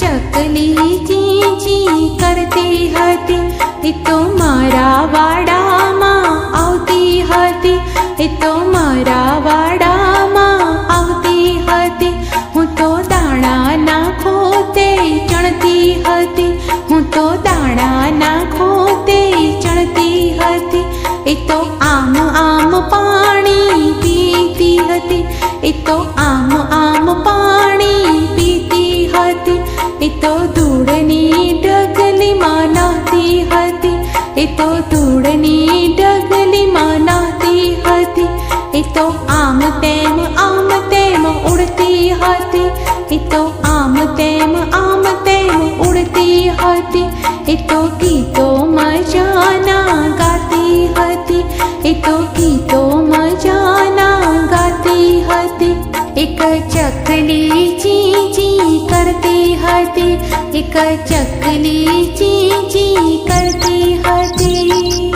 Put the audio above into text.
ચકલી ચી ચી કરતી હતી, એ તો મારા વાડામાં આવતી હતી, એ તો મારા વાડામાં આવતી હતી. હું તો દાણાના ખોતે ચણતી હતી, હું તો દાણાના ખોતે ચણતી હતી. એ તો આમ આમ પાણી પીતી હતી, એ તો આમ આમ પાણી પીતી હતી. એ તો ધૂળની ઢગલીમાં નાહતી હતી, એ તો ધૂળની ઢગલીમાં નાહતી હતી. એ તો આમ તેમ ઉડતી હતી, એ તો આમ તેમ ઉડતી હતી. એ તો ગીતો મજાના ગાતી હતી, એ તો ગીતો મજાના ગાતી હતી. એક ચકલી ચી ચી કરતી હતી, એક ચકલી ચી ચી કરતી હતી.